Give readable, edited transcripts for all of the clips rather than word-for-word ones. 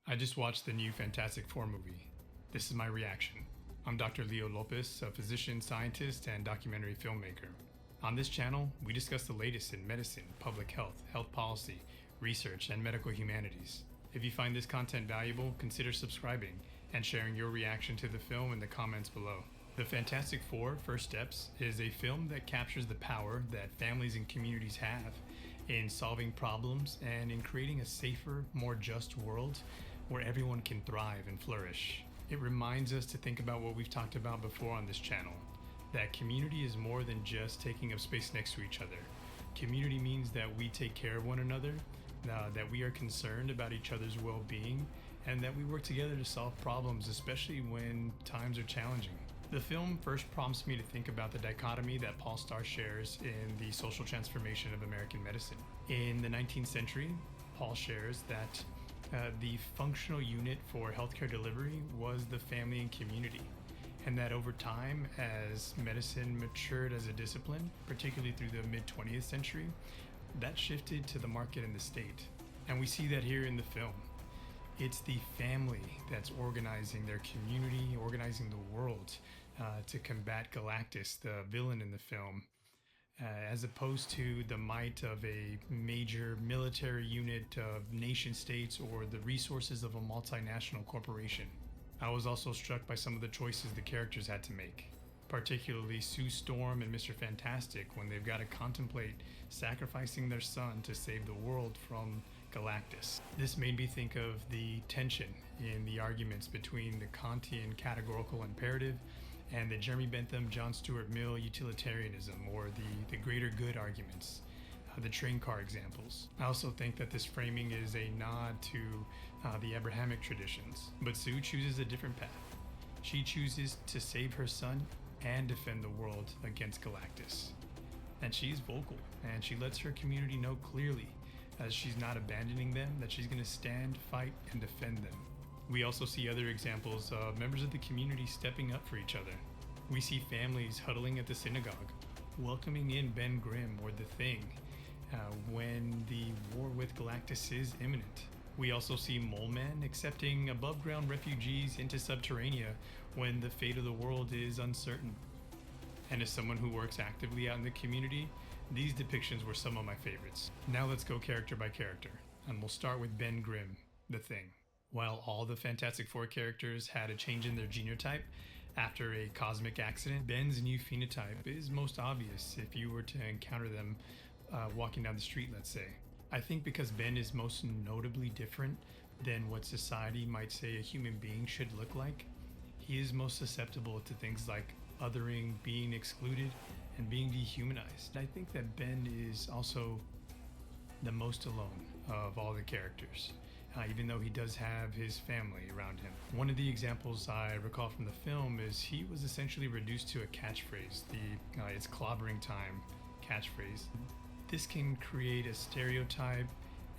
I just watched the new Fantastic Four movie. This is my reaction. I'm Dr. Leo Lopez, a physician, scientist, and documentary filmmaker. On this channel, we discuss the latest in medicine, public health, health policy, research, and medical humanities. If you find this content valuable, consider subscribing and sharing your reaction to the film in the comments below. The Fantastic Four: First Steps is a film that captures the power that families and communities have in solving problems and in creating a safer, more just world where everyone can thrive and flourish. It reminds us to think about what we've talked about before on this channel, that community is more than just taking up space next to each other. Community means that we take care of one another, that we are concerned about each other's well-being, and that we work together to solve problems, especially when times are challenging. The film first prompts me to think about the dichotomy that Paul Starr shares in the social transformation of American medicine. In the 19th century, Paul shares that the functional unit for healthcare delivery was the family and community, and that over time, as medicine matured as a discipline, particularly through the mid-20th century, that shifted to the market and the state. And we see that here in the film. It's the family that's organizing their community, organizing the world to combat Galactus, the villain in the film, as opposed to the might of a major military unit of nation states or the resources of a multinational corporation. I was also struck by some of the choices the characters had to make, particularly Sue Storm and Mr. Fantastic, when they've got to contemplate sacrificing their son to save the world from Galactus. This made me think of the tension in the arguments between the Kantian categorical imperative and the Jeremy Bentham, John Stuart Mill utilitarianism, or the greater good arguments, the train car examples. I also think that this framing is a nod to the Abrahamic traditions, but Sue chooses a different path. She chooses to save her son and defend the world against Galactus. And she's vocal, and she lets her community know clearly that she's not abandoning them, that she's going to stand, fight, and defend them. We also see other examples of members of the community stepping up for each other. We see families huddling at the synagogue, welcoming in Ben Grimm or the Thing when the war with Galactus is imminent. We also see mole men accepting above ground refugees into Subterranea when the fate of the world is uncertain. And as someone who works actively out in the community, these depictions were some of my favorites. Now let's go character by character, and we'll start with Ben Grimm, the Thing. While all the Fantastic Four characters had a change in their genotype after a cosmic accident, Ben's new phenotype is most obvious if you were to encounter them walking down the street, let's say. I think because Ben is most notably different than what society might say a human being should look like, he is most susceptible to things like othering, being excluded, and being dehumanized. I think that Ben is also the most alone of all the characters, even though he does have his family around him. One of the examples I recall from the film is he was essentially reduced to a catchphrase, the "it's clobbering time" catchphrase. This can create a stereotype,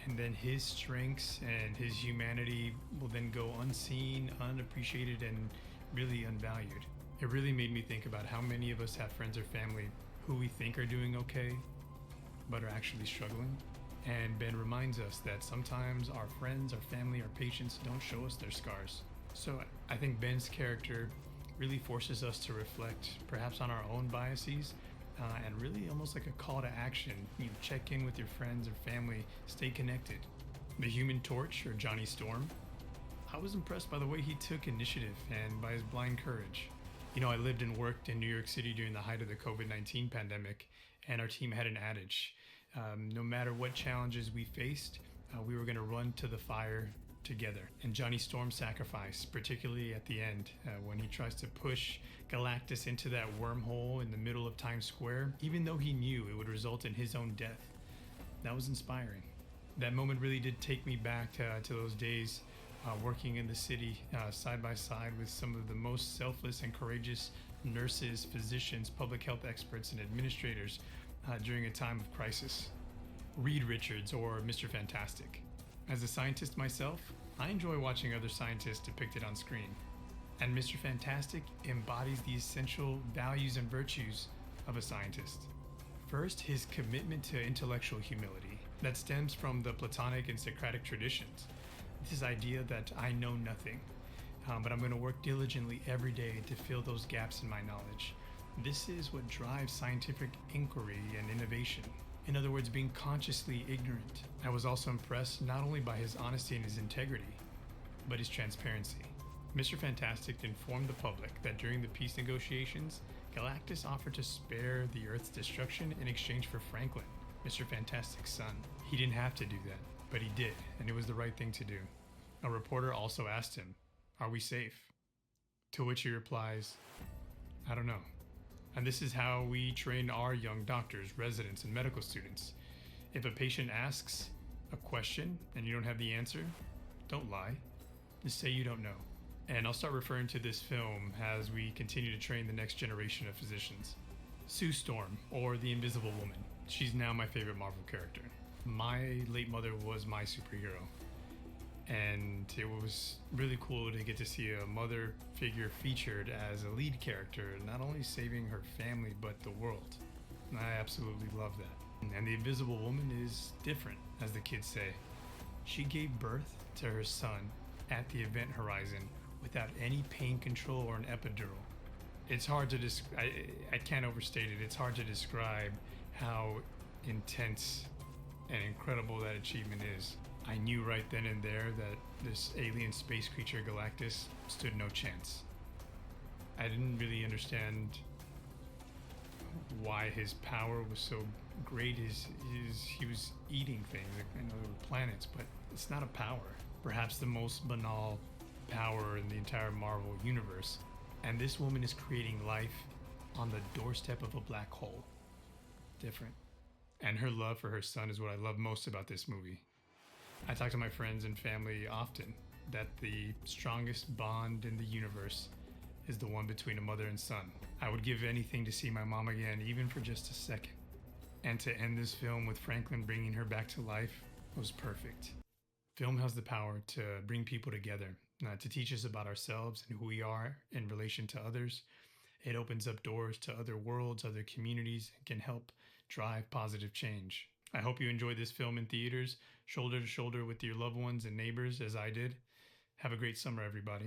and then his strengths and his humanity will then go unseen, unappreciated, and really unvalued. It really made me think about how many of us have friends or family who we think are doing okay, but are actually struggling. And Ben reminds us that sometimes our friends, our family, our patients don't show us their scars. So I think Ben's character really forces us to reflect perhaps on our own biases, and really almost like a call to action. You check in with your friends or family, stay connected. The Human Torch, or Johnny Storm, I was impressed by the way he took initiative and by his blind courage. You know, I lived and worked in New York City during the height of the COVID-19 pandemic, and our team had an adage. No matter what challenges we faced, we were going to run to the fire together. And Johnny Storm's sacrifice, particularly at the end, when he tries to push Galactus into that wormhole in the middle of Times Square, even though he knew it would result in his own death, that was inspiring. That moment really did take me back to those days working in the city side by side with some of the most selfless and courageous nurses, physicians, public health experts, and administrators during a time of crisis. Reed Richards, or Mr. Fantastic. As a scientist myself, I enjoy watching other scientists depicted on screen. And Mr. Fantastic embodies the essential values and virtues of a scientist. First, his commitment to intellectual humility that stems from the Platonic and Socratic traditions. This idea that I know nothing, but I'm going to work diligently every day to fill those gaps in my knowledge. This is what drives scientific inquiry and innovation. In other words, being consciously ignorant. I was also impressed not only by his honesty and his integrity, but his transparency. Mr. Fantastic informed the public that during the peace negotiations, Galactus offered to spare the Earth's destruction in exchange for Franklin, Mr. Fantastic's son. He didn't have to do that, but he did, and it was the right thing to do. A reporter also asked him, "Are we safe?" To which he replies, "I don't know." And this is how we train our young doctors, residents, and medical students. If a patient asks a question and you don't have the answer, don't lie. Just say you don't know. And I'll start referring to this film as we continue to train the next generation of physicians. Sue Storm, or the Invisible Woman. She's now my favorite Marvel character. My late mother was my superhero. And it was really cool to get to see a mother figure featured as a lead character, not only saving her family, but the world. And I absolutely love that. And the Invisible Woman is different, as the kids say. She gave birth to her son at the event horizon without any pain control or an epidural. It's hard to I can't overstate it. It's hard to describe how intense and incredible that achievement is. I knew right then and there that this alien space creature Galactus stood no chance. I didn't really understand why his power was so great. He was eating things, planets, but it's not a power. Perhaps the most banal power in the entire Marvel universe. And this woman is creating life on the doorstep of a black hole. Different. And her love for her son is what I love most about this movie. I talk to my friends and family often that the strongest bond in the universe is the one between a mother and son. I would give anything to see my mom again, even for just a second. And to end this film with Franklin bringing her back to life was perfect. Film has the power to bring people together, to teach us about ourselves and who we are in relation to others. It opens up doors to other worlds, other communities, and can help drive positive change. I hope you enjoyed this film in theaters, shoulder to shoulder with your loved ones and neighbors as I did. Have a great summer, everybody.